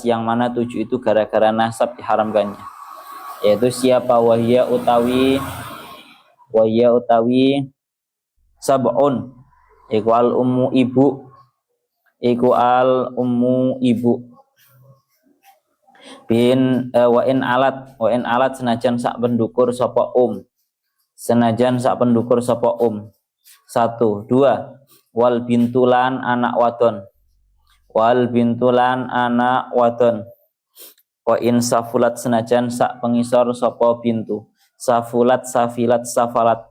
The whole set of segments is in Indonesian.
yang mana 7 itu gara-gara nasab diharamkannya, yaitu siapa? Wahya utawi sab'un iku al ummu ibu, wa in alat senajan sak pendukur sapa satu. Dua, wal bintulan anak wadon wa in safulat senajan sak pengisor sapa bintu, safilat safalat.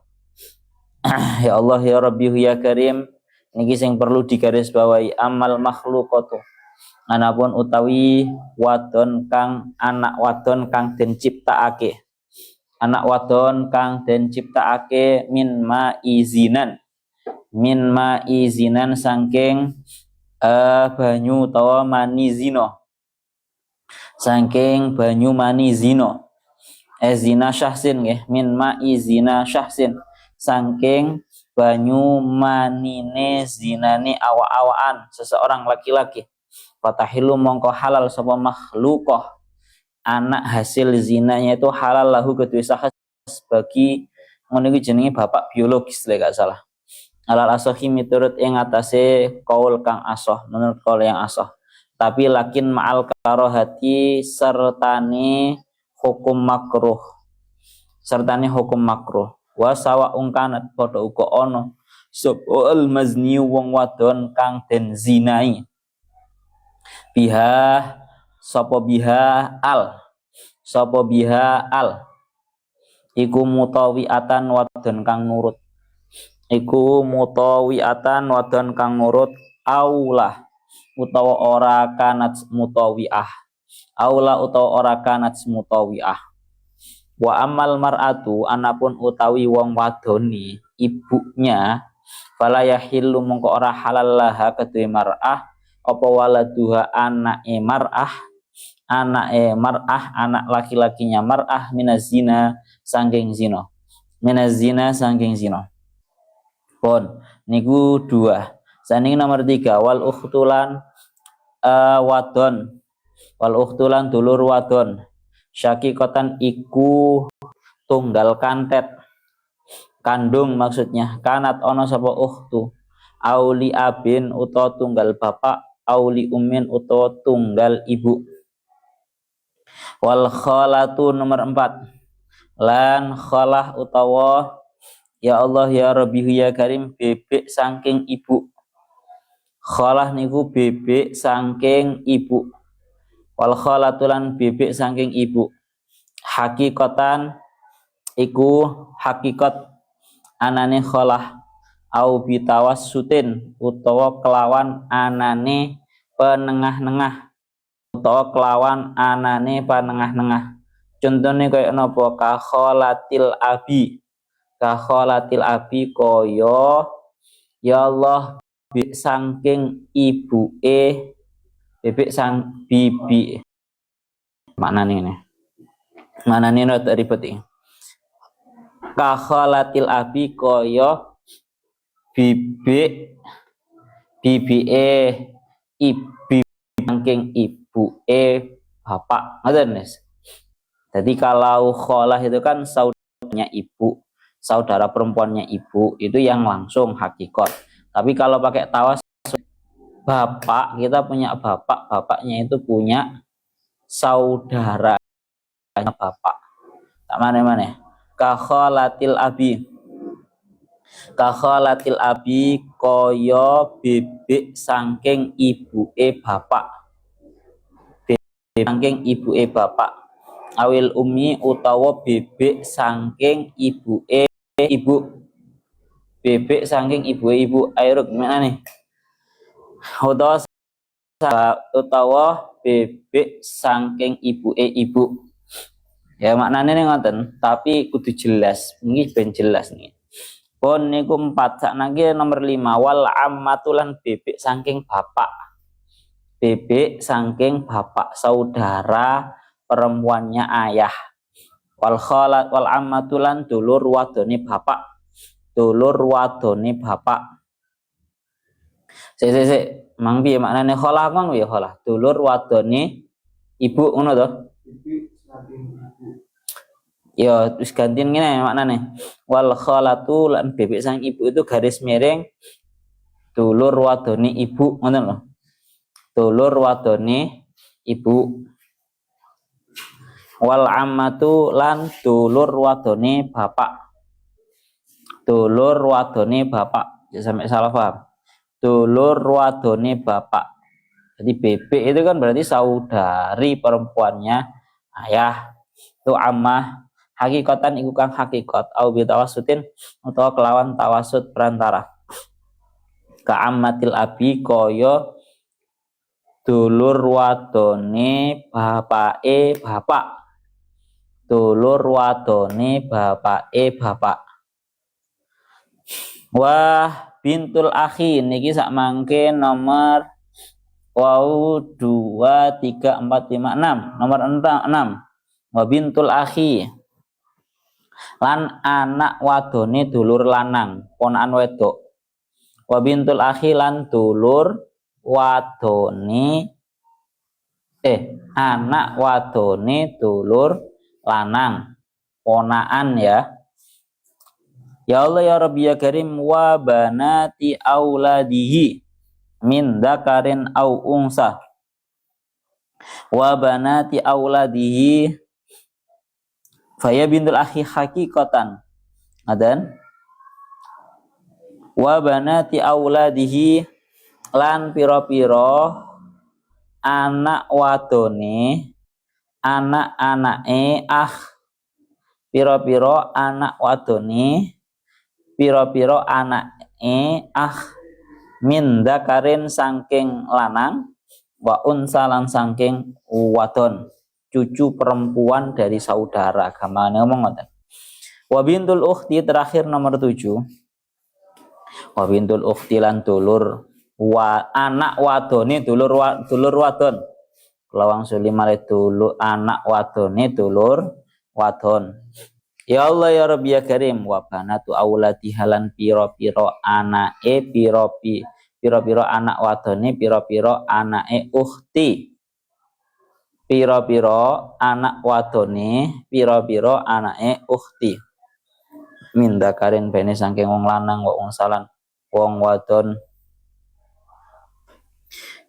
Ya Allah ya Rabbi ya Karim, niki sing perlu digarisbawahi, amal makhluqatu anapun utawi anak wadon kang den ciptakake min ma'izinan saking banyu utawa mani zina zina syahsin nggih, min ma'izina syahsin saking banyu manine zinane awa-awaan seseorang laki-laki. Fatahilu mongko halal sapa makhluqah, anak hasil zinanya itu halal lahu kedue sahas bagi ngono iki jenenge bapak biologis lek gak salah. Alal asohi miturut ing atase kaul kang asoh, menurut kaul yang asoh. Tapi lakin ma'al karohati sertane hukum makruh. Wa sawa ungkanat padha uga ana sapa mazni wong wadon kang den zinai. Biha al iku mutawiatan wadon kang nurut aulah utawa ora kanat mutawiah. Wa amal mar'atu anapun utawi wong wadoni ibunya, fala yahillu mongko ora halal laha kedue mar'ah apa waladuha anake mar'ah anak laki-lakinya mar'ah minazina sangking zina pun niku 2. Saniki nomor 3, wal ukhtulan dulur wadon syakikotan iku tunggal kantet kandung, maksudnya kanat ono sapa ukhtu auli abin utawa tunggal bapak, auli umin utawa tunggal ibu. Wal khalatu nomor 4, lan khalah utawa ya Allah ya Rabbi ya Karim bebek saking ibu. Khalah niku bebek saking ibu. Wal khalatu lan bebek saking ibu. Hakikatan iku hakikat anane khalah au bitawassutin utawa kelawan anane penengah-nengah. Contohnya kaya napa? Ka kholatil abi koyo ya Allah bebek saking ibuke, bebek sang bibi. Maknane rada ribet iki. Ka kholatil abi koyo bibike ibu saking ibuke bapak, ngoten Mas. Jadi kalau kholah itu kan saudaranya ibu, saudara perempuannya ibu, itu yang langsung hakikat. Tapi kalau pakai tawas bapak, kita punya bapaknya itu punya saudara bapak. Tak mana-mana. Ka kholatil abi koyo bebek saking ibuke bapak. Saking ibuke bapak. Awil umi utawa bebek saking ibuke ibu. Bebek saking ibuke ibu. Ayo gimana nih? Utawa bebek saking ibuke ibu. Ya maknane ngoten, tapi kudu jelas. Niki ben jelas nih. Pun niku 4. Sakniki nomor 5, wal ammatulan bebek saking bapak. Bebek saking bapak, saudara perempuannya ayah. Wal khalat wal ammatulan dulur wadone bapak. Sik. Mang piye maknane kholah mang piye kholah? Dulur wadone ibu ngono to? Ya wis gantiin ngene maknane. Wal kholatu lan bebek sang ibu itu garis miring dulur wadone ibu ngono lho. Dulur wadone ibu. Wal ammatu lan dulur wadone bapak. Dulur wadone bapak. Ya sampai salah paham. Dulur wadone bapak. Jadi bebek itu kan berarti saudari perempuannya ayah. Itu ammah hakikatan iku kang hakikat au bi tawassutin utawa kelawan tawasud perantara. Ka ammatil abi kaya dulur wadone bapake bapak. Dulur wadone bapake bapak. Wah bintul akhi niki sak mangke nomor wau 2 3 4 5 6 nomor 6 wa bintul akhi lan anak wadone dulur lanang ponakan wedok wa bintul akhi lan dulur wadone anak wadone dulur lanang ponakan ya. Ya Allah ya Rabbi ya Karim wa banati auladihi min dzakarin au unsa wa banati auladihi faya bintul akhi hakikatan adan wa banati auladihi lan pira-pira anak wadone anak-anake pira-pira anak wadone pira-pira anake min dzakarin saking lanang wa unsa lan saking wadon cucu perempuan dari saudara gamane ngomong ngoten. Wa bintul ukhti terakhir nomor 7. Wa bintul ukhti lan dulur anak wadone dulur wadon. Lawang suli male dulur anak wadone dulur wadon. Ya Allah ya Rabbi ya Karim wa banatu auladi halan pira-pira anake pira-pira anak wadone pira-pira anake ukhti. Pira-pira anak wadone pira-pira anake ukhti. Min dzakarin bene saking wong lanang wa wong salan wong wadon.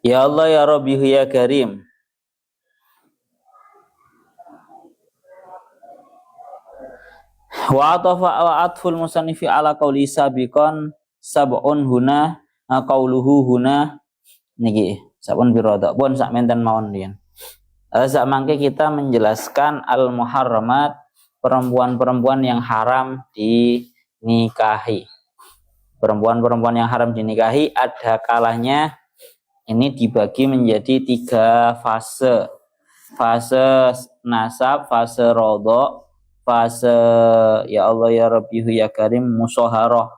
Ya Allah ya Rabbi ya Karim. Wa atful musannifi ala qauli sabiqan sab'un huna qauluhu huna niki sabun birada pun sak menten mawon riyen. Sak mangke kita menjelaskan al muharramat perempuan-perempuan yang haram dinikahi. Perempuan-perempuan yang haram dinikahi ada kalanya ini dibagi menjadi 3 fase. Fase nasab, fase rodok, fase ya Allah ya Rabbi ya Karim musoharoh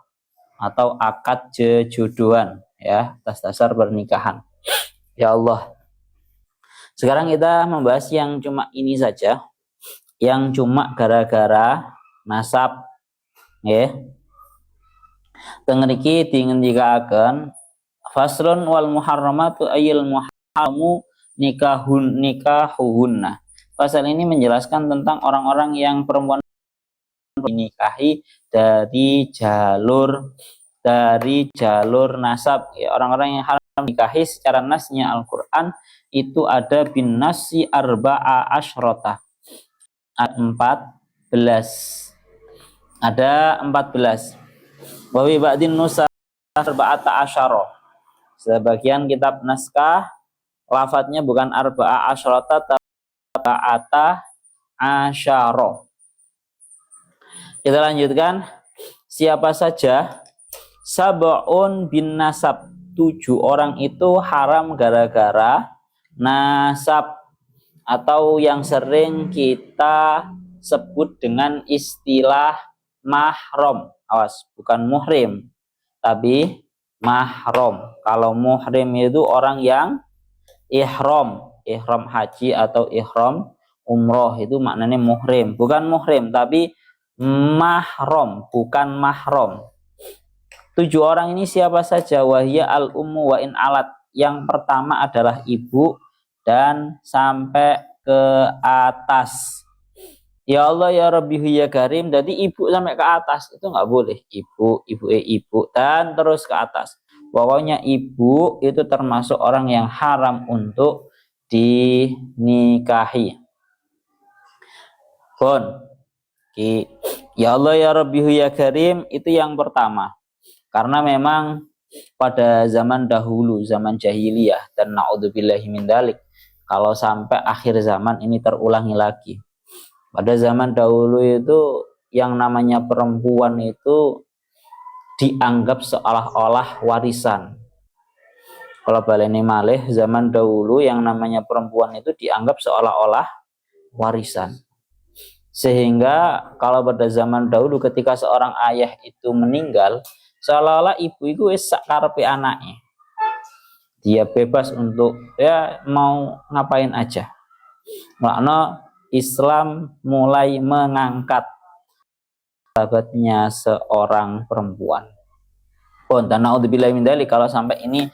atau akad jejodohan ya atas dasar pernikahan. Ya Allah. Sekarang kita membahas yang cuma ini saja, yang cuma gara-gara nasab ya. Teng niki dingendikaken faslun wal muharramatu ayil muharramu nikahuhunna. Pasal ini menjelaskan tentang orang-orang yang perempuan dinikahi dari jalur nasab ya, orang-orang yang haram nikahi secara nasnya Al-Qur'an itu ada bin nasi arba'a asyrota ada 14 wa bi ba'din nusa arba'ata asyara. Sebagian kitab naskah lafadznya bukan arba'a asyrota tapi arba'ata asyara. Kita lanjutkan. Siapa saja sab'un bin nasab 7 orang itu haram gara-gara nasab atau yang sering kita sebut dengan istilah mahram. Awas, bukan muhrim tapi mahram. Kalau muhrim itu orang yang ihram haji atau ihram umroh, itu maknanya muhrim. Bukan muhrim tapi mahram, bukan mahram. 7 orang ini siapa saja? Wahya al ummu wa in alat. yang pertama adalah ibu dan sampai ke atas. Ya Allah ya Rabbi ya Karim, jadi ibu sampai ke atas itu nggak boleh. Ibu dan terus ke atas. Pokoknya ibu itu termasuk orang yang haram untuk dinikahi. Bon. Ya Allah ya Rabbi ya Karim itu yang pertama. Karena memang pada zaman dahulu, zaman jahiliyah, dan na'udzubillahi min dzalik, kalau sampai akhir zaman ini terulangi lagi. Pada zaman dahulu itu yang namanya perempuan itu dianggap seolah-olah warisan. Kalau baleni malih, zaman dahulu yang namanya perempuan itu dianggap seolah-olah warisan. Sehingga kalau pada zaman dahulu ketika seorang ayah itu meninggal, seolah-olah ibu itu sak karepe anaknya. Dia bebas untuk ya mau ngapain aja. Makna Islam mulai mengangkat sahabatnya seorang perempuan. Pun dan naudzubillahi min dzalik, kalau sampai ini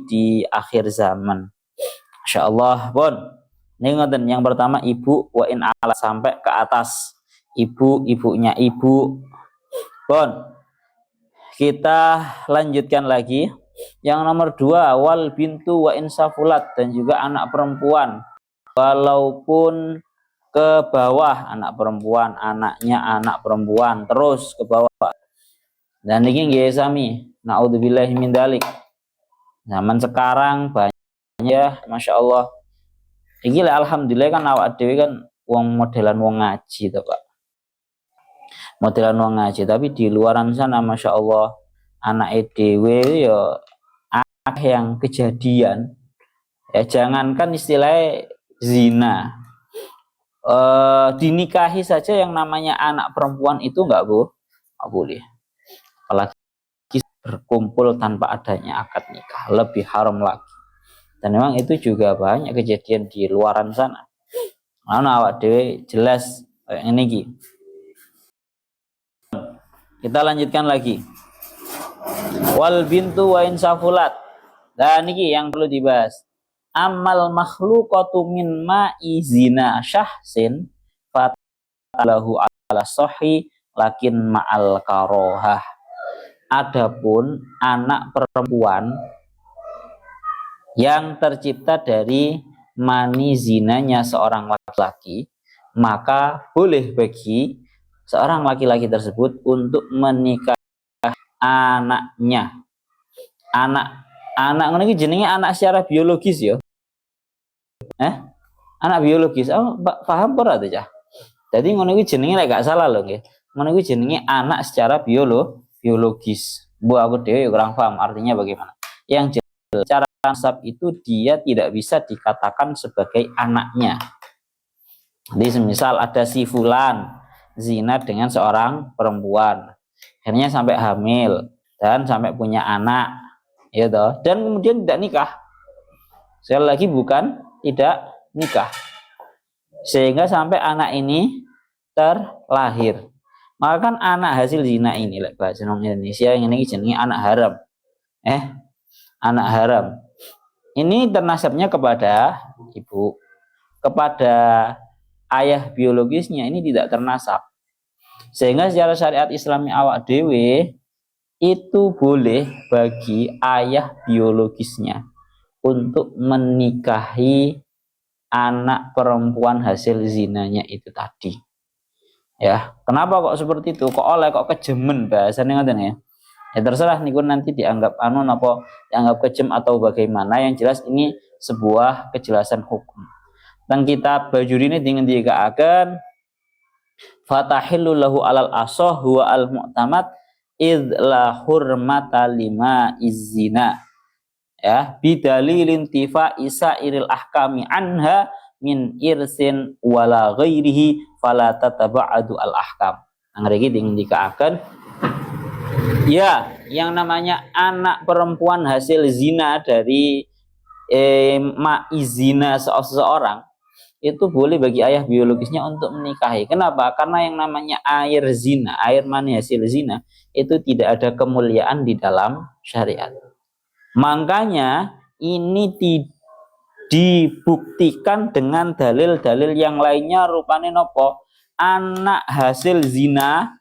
di akhir zaman. Masyaallah, pun. Ini ngoten, yang pertama ibu wa in ala sampai ke atas. Ibunya ibu. Pun. Kita lanjutkan lagi. Yang nomor 2 wal bintu wa in safulat, dan juga anak perempuan walaupun ke bawah, anak perempuan, anaknya anak perempuan terus ke bawah. Dan ini nggih sami, naudzubillahi min dzalik. Zaman sekarang banyak ya, Masya Allah. Iki alhamdulillah kan awak dhewe kan wong modelan wong ngaji to, Pak. Modelan wong ngaji, tapi di luaran sana Masya Allah anak dhewe ya akeh yang kejadian. Ya jangankan istilahnya zina, dinikahi saja yang namanya anak perempuan itu nggak boleh. Apalagi berkumpul tanpa adanya akad nikah, lebih haram lagi. Dan memang itu juga banyak kejadian di luaran sana. Mana awak dewe jelas kayak ini ki. Kita lanjutkan lagi. Wal bintu wa insafulat. Dan ini yang perlu dibahas. Amal makhluqatu min ma'i zina syahsin fatalahu ala sahih lakin ma'al karohah. Adapun anak perempuan yang tercipta dari mani zinanya seorang laki-laki, maka boleh bagi seorang laki-laki tersebut untuk menikah anaknya. Anak ngono iki jenenge anak secara biologis ya. Anak biologis. Oh, paham ora tuh, Cah? Jadi ngono iki jenenge lek gak salah lho nggih. Ngono iki jenenge anak secara biologis. Bu aku dhewe kurang paham artinya bagaimana. Yang secara nasab itu dia tidak bisa dikatakan sebagai anaknya. Jadi semisal ada si fulan zina dengan seorang perempuan, akhirnya sampai hamil dan sampai punya anak, ya toh, dan kemudian tidak nikah. Sekali lagi bukan tidak nikah, sehingga sampai anak ini terlahir. Maka kan anak hasil zina ini, like bahasa Indonesia yang ini jenenge anak haram. Anak haram. Ini ternasabnya kepada ibu, kepada ayah biologisnya ini tidak ternasab. Sehingga secara syariat Islami awak dewe itu boleh bagi ayah biologisnya untuk menikahi anak perempuan hasil zinanya itu tadi. Ya, kenapa kok seperti itu? Kok oleh kok kejemen bahasanya ngoten ya? Ya terserah niku nanti dianggap napa dianggap kejem atau bagaimana, yang jelas ini sebuah kejelasan hukum. Dan kitab Bajuri ini dengan dikatakan fatahillu lahu alal asah huwa al mu'tamad id la hurmata lima izzina. Ya, bidalilin tifa isairil ahkami anha min irsin wala ghairihi fala tataba'adu al ahkam. Ngriki dengan dikatakan ya, yang namanya anak perempuan hasil zina dari maizina seseorang itu boleh bagi ayah biologisnya untuk menikahi. Kenapa? Karena yang namanya air zina, air mani hasil zina itu tidak ada kemuliaan di dalam syariat. Makanya ini dibuktikan dengan dalil-dalil yang lainnya, rupane nopo? Anak hasil zina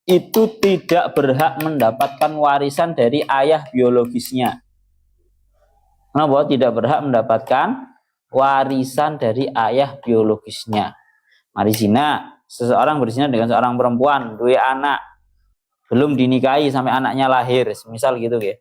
itu tidak berhak mendapatkan warisan dari ayah biologisnya. Kenapa tidak berhak mendapatkan warisan dari ayah biologisnya? Mari zina, seseorang berzina dengan seorang perempuan, dua anak, belum dinikahi sampai anaknya lahir, misal gitu ya.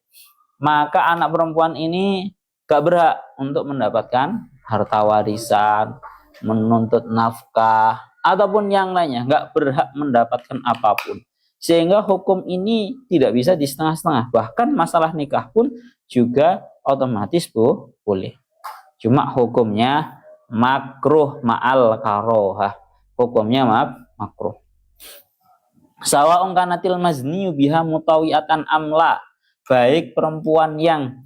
Maka anak perempuan ini gak berhak untuk mendapatkan harta warisan, menuntut nafkah, ataupun yang lainnya, gak berhak mendapatkan apapun. Sehingga hukum ini tidak bisa di setengah-setengah. Bahkan masalah nikah pun juga otomatis boleh. Cuma hukumnya makruh ma'al karohah. Hukumnya makruh. Sawa'un kanatil mazniyu biha mutawiatan amla. Baik perempuan yang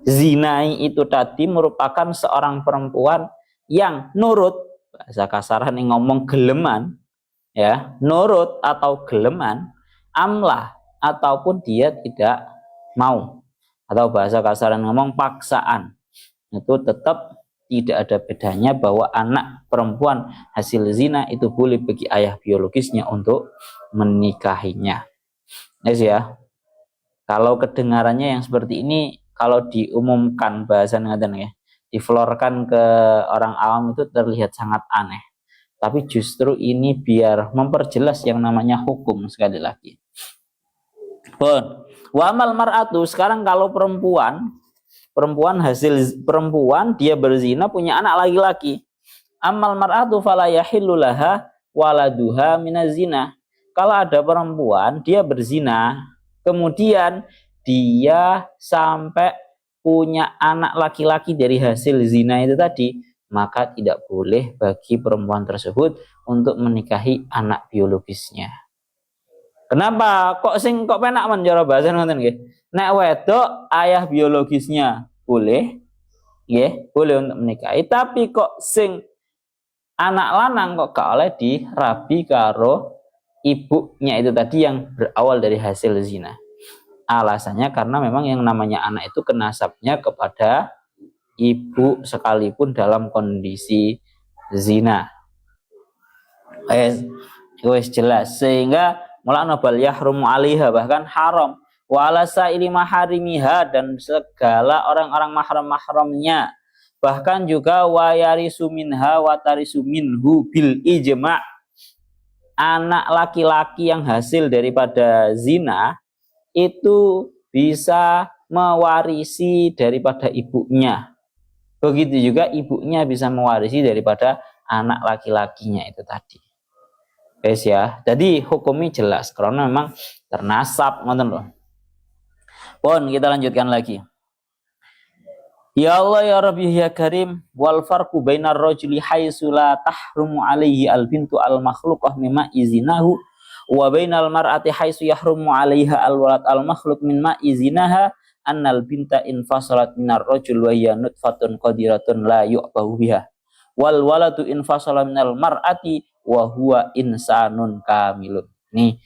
dizinai itu tadi merupakan seorang perempuan yang nurut, bahasa kasaran yang ngomong geleman, ya, nurut atau geleman, amlah ataupun dia tidak mau, atau bahasa kasaran ngomong paksaan, itu tetap tidak ada bedanya bahwa anak perempuan hasil zina itu boleh bagi ayah biologisnya untuk menikahinya. Yes, ya. Kalau kedengarannya yang seperti ini, kalau diumumkan bahasan ngaten ya, diflorkan ke orang awam itu terlihat sangat aneh. Tapi justru ini biar memperjelas yang namanya hukum sekali lagi. Bon, wa amal mar'atu, sekarang kalau perempuan hasil perempuan dia berzina punya anak laki-laki. Amal mar'atu fala yahillu laha waladuha minazina. Kalau ada perempuan dia berzina, kemudian dia sampai punya anak laki-laki dari hasil zina itu tadi, maka tidak boleh bagi perempuan tersebut untuk menikahi anak biologisnya. Kenapa? Kok penak men cara bahasa ngoten nggih. Nek wedok ayah biologisnya boleh, nggih, boleh untuk menikahi, tapi kok sing anak lanang kok gak oleh dirabi karo ibunya itu tadi yang berawal dari hasil zina. Alasannya karena memang yang namanya anak itu kenasabnya kepada ibu sekalipun dalam kondisi zina. Wes jelas, sehingga mulana bal yahrumu alaiha, bahkan haram wala sa'ili maharimiha, dan segala orang-orang mahram-mahramnya, bahkan juga wayarisu minha watarisu minhu bil ijma'. Anak laki-laki yang hasil daripada zina itu bisa mewarisi daripada ibunya. Begitu juga ibunya bisa mewarisi daripada anak laki-lakinya itu tadi. Guys ya, jadi hukumnya jelas karena memang ternasab, ngoten loh. Pon, kita lanjutkan lagi. Ya Allah ya Rabbi ya Karim, wal farqu bainar rajuli haitsu la tahrumu alaihi al bintu al makhluqah mimma izinahu wa bainal mar'ati haitsu yahrumu alaiha al walad al makhluq mimma izinaha annal binta infasalat minar rajul wa hiya nutfatun qadiratun la yu'bahu biha wal waladu infasala minal mar'ati wa huwa insanun kamilun. Nih,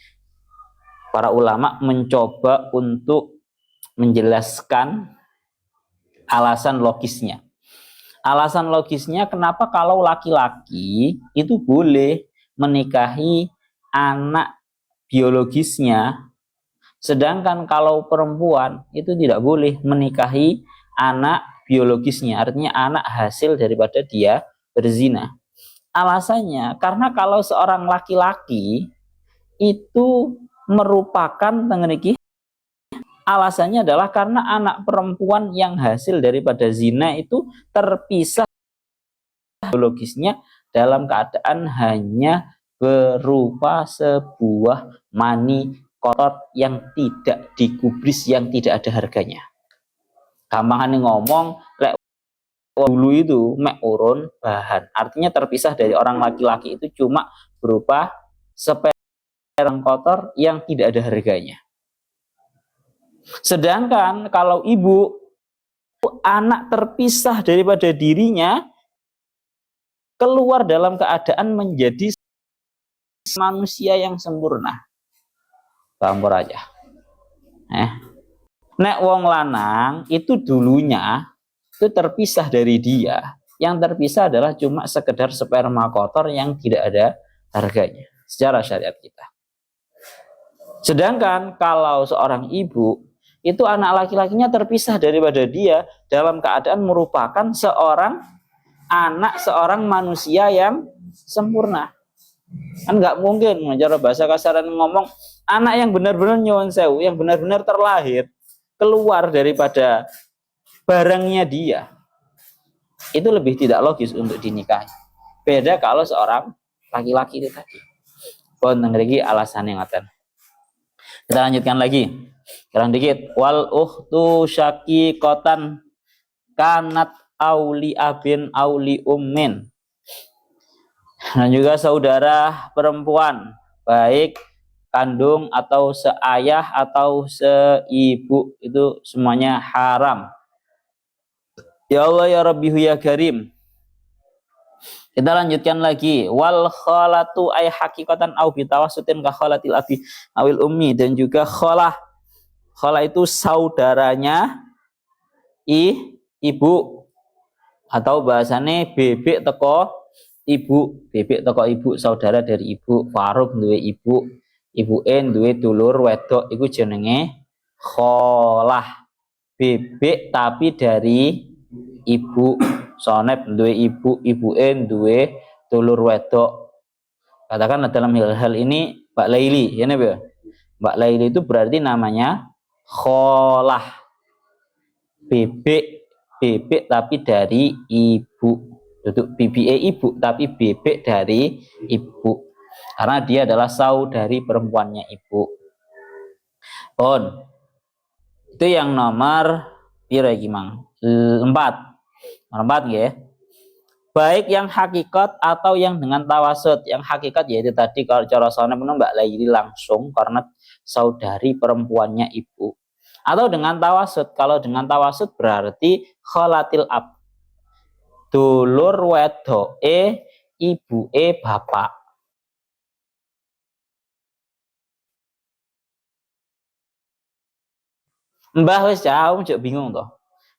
para ulama mencoba untuk menjelaskan alasan logisnya. Alasan logisnya kenapa kalau laki-laki itu boleh menikahi anak biologisnya, sedangkan kalau perempuan itu tidak boleh menikahi anak biologisnya, artinya anak hasil daripada dia berzina. Alasannya karena kalau seorang laki-laki itu merupakan alasannya adalah karena anak perempuan yang hasil daripada zina itu terpisah biologisnya dalam keadaan hanya berupa sebuah mani kotor yang tidak digubris, yang tidak ada harganya. Gampangan ngomong, lek dulu itu mek urun bahan, artinya terpisah dari orang laki-laki itu cuma berupa seperang kotor yang tidak ada harganya. Sedangkan kalau ibu, anak terpisah daripada dirinya keluar dalam keadaan menjadi manusia yang sempurna. Campur aja. Nek wong lanang itu dulunya itu terpisah dari dia. Yang terpisah adalah cuma sekedar sperma kotor yang tidak ada harganya secara syariat kita. Sedangkan kalau seorang ibu itu anak laki-lakinya terpisah daripada dia dalam keadaan merupakan seorang anak seorang manusia yang sempurna. Kan nggak mungkin cara bahasa kasaran ngomong anak yang benar-benar nyuwun sewu, yang benar-benar terlahir keluar daripada barangnya dia. Itu lebih tidak logis untuk dinikahi. Beda kalau seorang laki-laki itu tadi. Pun ngriki alasannya ngoten. Kita lanjutkan lagi. Kurang dikit. Wal ukhtu syaqiqatan kanat auli abin auli ummin. Dan juga saudara perempuan, baik kandung atau seayah atau seibu, itu semuanya haram. Ya Allah ya Rabbihu ya Karim. Kita lanjutkan lagi. Wal khalatu ay hakikatan au bitawasutin ka khalatil abi awil ummi. Dan juga khalah. Khalah itu saudaranya ibu. Atau bahasane bebek teko ibu. Bebek teko ibu, saudara dari ibu. Faruk duwe ibu. Ibu duwe dulur wedok. Iku jenenge khalah. Bebek tapi dari ibu. Sonep duwe ibu, duwe dulur wedok. Katakan dalam hal ini Mbak Laili, ya nih, Mbak Laili itu berarti namanya kholah. Bebek tapi dari ibu. Duduk bibi ibu tapi bebek dari ibu. Karena dia adalah saudari perempuannya ibu. Itu yang nomor piro iki, Mang? 4. Nomor 4 ya. Baik yang hakikat atau yang dengan tawasud. Yang hakikat yaitu tadi kalau cara sana Mbak Laili langsung karena saudari perempuannya ibu. Atau dengan tawasud. Kalau dengan tawasud berarti kholatil ab. Dulur wedoke ibuke bapak. Mbah wis jauh njok bingung toh.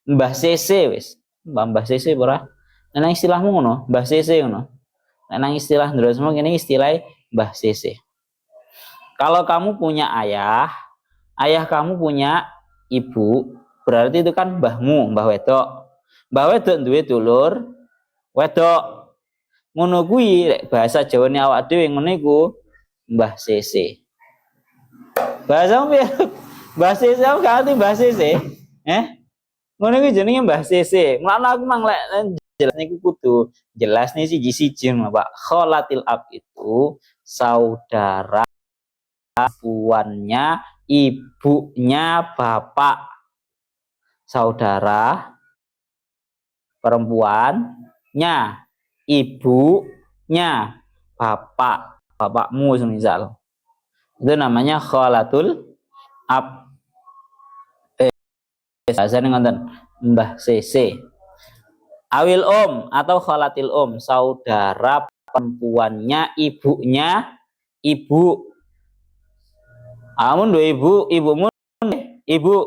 Mbah CC wis. Mbah CC ora. Nang istilahmu ngono, Mbah CC ngono. Nang istilah ndrosmu ngene istilah Mbah CC. Kalau kamu punya ayah, ayah kamu punya ibu, berarti itu kan mbahmu, mbah wedok. Mbah wedok duwe dulur wedok. Ngono kuwi bahasa Jawane awak dhewe ngono iku Mbah CC. Bahasamu piye? Mbah CC apa ganti Mbah CC? Ngono kuwi jenenge Mbah CC. Mulane aku mang lek jelas niku kudu jelas nih siji-siji Pak. Kholatil ab itu saudara perempuannya ibunya bapak. Saudara perempuannya ibunya bapak. Bapakmu semisal. Itu namanya kholatul ab. Bahasane ngoten, Mbah CC. Awil atau kholatil saudara perempuannya ibunya ibu. Amun duwe ibumu ibumu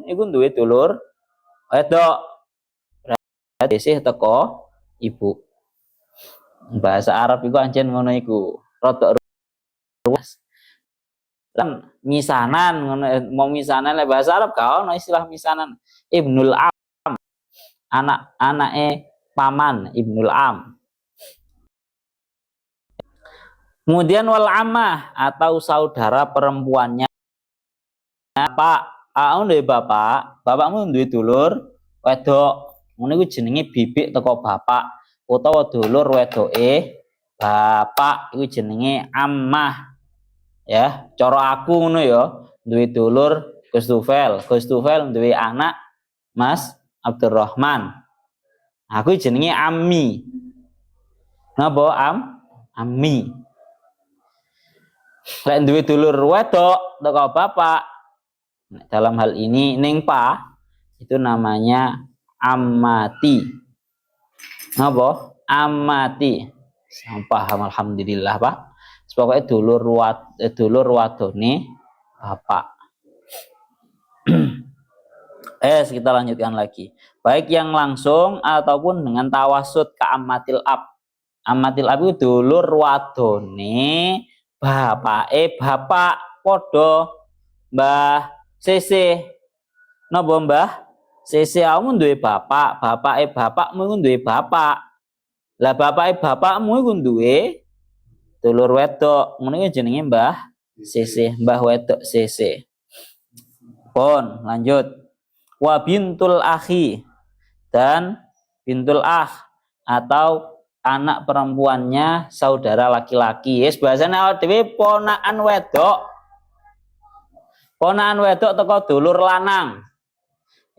iku duwe dulur wedok. Berarti sih teko ibu. Bahasa Arab iku ancen ngono iku. Rodok ruas. Lan misanan ngono, mau misanan le bahasa Arab ka ono istilah misanan. Ibnul am. Anake paman, ibnul am. Kemudian wal amah atau saudara perempuannya bapak, bapakmu duwe dulur wedok. Ngono iku jenenge bibik teko bapak utawa dulur wedoke bapak iku jenenge ammah. Ya, cara aku ngono ya, duwe dulur Gus Tufel duwe anak Mas Abdurrahman. Aku jenenge Ammi. Napa Ammi? Lek duwe dulur wedok teko bapak. Dalam hal ini ning pa itu namanya ammati. Napa? Ammati. Paham alhamdulillah, Pak. Pokoknya dulur wadone bapak. Kita lanjutkan lagi. Baik yang langsung ataupun dengan tawasud ka amatil ab. Amatil ab itu dulur wadone bapak podo Mbah Sese. Napa Mbah? Sese kamu duwe bapakmu iku duwe bapak. Lah bapakmu iku duwe dulur wedok. Ngono iki jenenge Mbah Sese, Mbah wedok Sese. Pon, lanjut. Wa bintul akhi dan bintul atau anak perempuannya saudara laki-laki. Yes, bahasanya awake dhewe ponakan wedok. Ponakan wedok teko dulur lanang.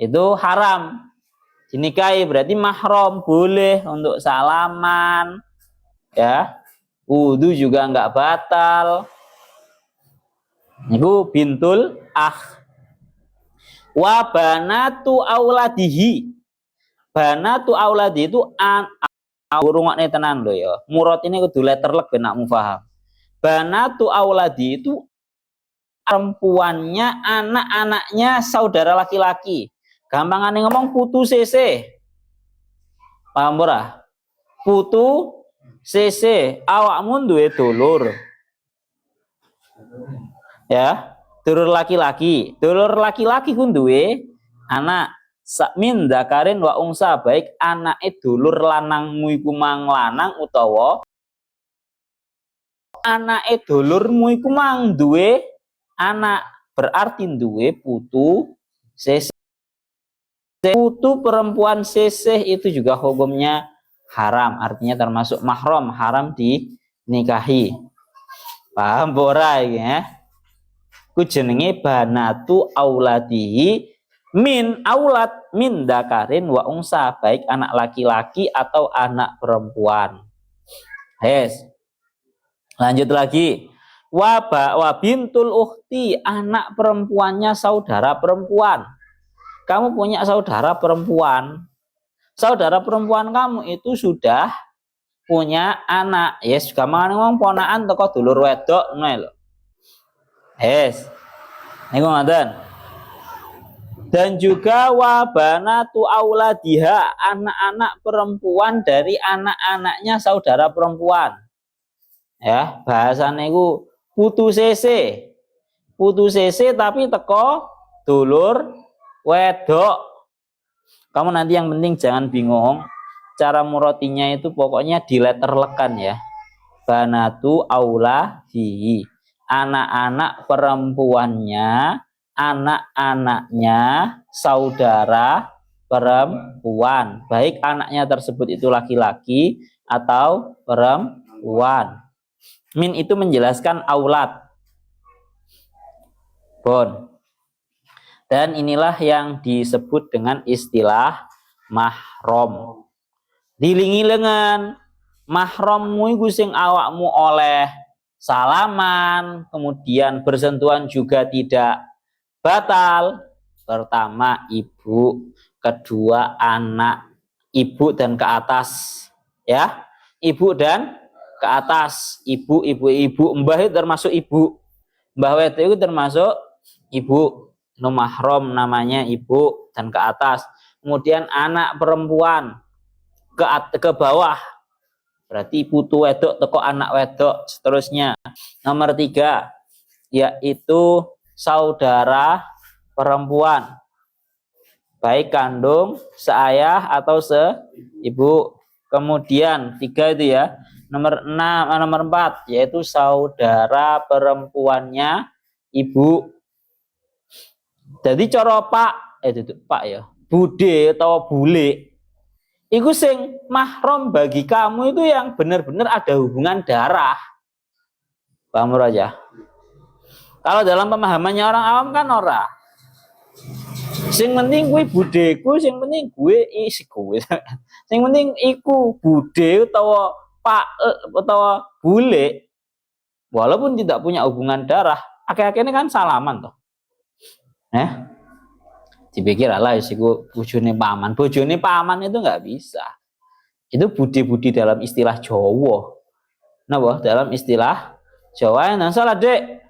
Itu haram. Dinikahi berarti mahram, boleh untuk salaman. Ya. Wudu juga enggak batal. Itu bintul Wa banatu auladihi. Banatu auladi itu rungokne tenan lho ya. Murad ini kudu letterlek ben nak paham. Banatu auladi itu perempuannya anak-anaknya saudara laki-laki. Gampangane ngomong putu sese. Paham ora? Putu sese, awakmu duwe dulur. Ya, dulur laki-laki. Dulur laki-laki ku duwe anak min dakarin wa ungsa, baik anake dulur lanangmu iku mang lanang utawa anake dulurmu iku mang duwe anak, berarti duwe putu seseh. Putu perempuan seseh itu juga hukumnya haram, artinya termasuk mahram, haram dinikahi. Paham ora iki ya? Ku jenenge banatu auladihi min aulad min dakarin wa ungsa, baik anak laki-laki atau anak perempuan. Lanjut lagi. Wa bintul ukhti, anak perempuannya saudara perempuan. Kamu punya saudara perempuan. Saudara perempuan kamu itu sudah punya anak. Yes, gampang ngomong ponakan teko dulur wedok ngono lho. Niku ngoten. Dan juga wabanatu auladiha, anak-anak perempuan dari anak-anaknya saudara perempuan. Ya, bahasane iku putu sese. Putu sese tapi teko dulur wedok. Kamu nanti yang penting jangan bingung. Cara murotinya itu pokoknya diletterlekan ya. Banatu auladihi, anak-anak perempuannya, anak-anaknya saudara perempuan, baik anaknya tersebut itu laki-laki atau perempuan. Min itu menjelaskan aulad. Dan inilah yang disebut dengan istilah mahram. Dilingi lengan mahrammu iku sing awakmu oleh salaman, kemudian bersentuhan juga tidak batal. Pertama ibu, kedua anak, ibu dan ke atas ya. Ibu dan ke atas, ibu, mbah itu termasuk ibu. Mbah wedok itu termasuk ibu. No mahram namanya ibu dan ke atas. Kemudian anak perempuan ke bawah, berarti putu wedok teko anak wedok, seterusnya. Nomor 3 yaitu saudara perempuan, baik kandung, seayah atau seibu. Kemudian 3 itu ya. Nomor 4 yaitu saudara perempuannya ibu. Jadi cara pak ya, bude atau bule iku sing mahram bagi kamu itu yang benar-benar ada hubungan darah. Paham aja. Kalau dalam pemahamannya orang awam kan ora. Sing penting kuwi budeku, sing penting gue isi gue. Sing penting iku bude utawa pak utawa bule, walaupun tidak punya hubungan darah, akeh-akeh ini kan salaman toh. Dipikir lah isiku bojone paman. Bojone paman itu nggak bisa. Itu budi-budi dalam istilah Jawa. Napa? Dalam istilah Jawa yang salah, Dek.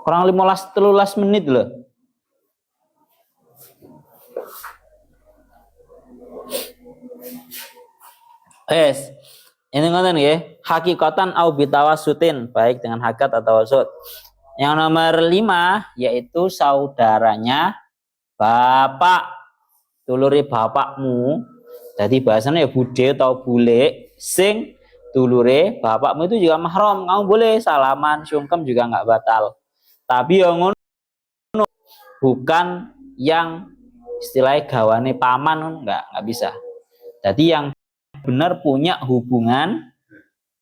Kurang 13 menit loh. Yes. Ini ngoten nggih, hakikatan au bitawasutin, baik dengan hakikat atau wasut. Yang nomor 5 yaitu saudaranya bapak, dulure bapakmu. Jadi bahasanya ya bude atau bule sing dulure bapakmu itu juga mahram. Kamu boleh salaman, sungkem juga nggak batal. Tapi yang ngono bukan yang istilahnya gawane paman, nggak bisa. Jadi yang benar punya hubungan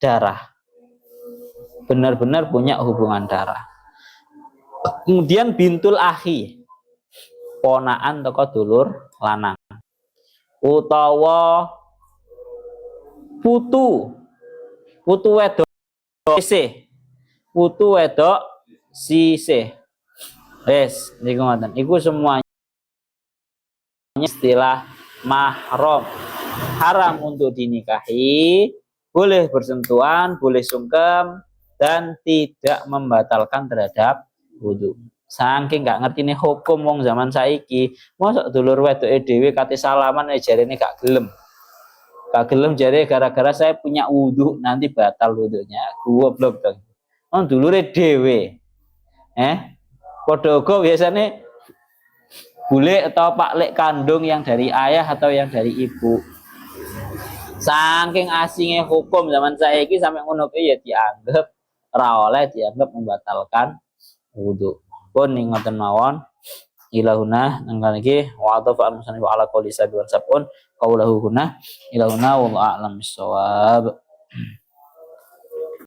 darah, benar-benar punya hubungan darah. Kemudian bintul akhi, ponaan teko dulur lanang, utawa putu wedok sisih, putu wedok sisih. Wes niku ngoten, iku semuanya istilah mahram, haram untuk dinikahi, boleh bersentuhan, boleh sungkem, dan tidak membatalkan terhadap wudu. Saking nggak ngerti nih hukum wong zaman saiki, mosok dulur wedoke dhewe kate salaman jarene gak gelem. Gak gelem jare gara-gara saya punya wudu, nanti batal wudunya. Goblok dong. Oh dulure dhewe. Padha uga biasane bule atau pak lek kandung yang dari ayah atau yang dari ibu. Saking asingnya hukum zaman saiki sampai ngono ya dianggap ra oleh, dianggap membatalkan wudu. Pun ngoten mawon ilahuna nanggal iki wa atafa al-musannif ala qouli sabiwan sabun qaulahu huna ilahuna wallahu a'lam bissawab.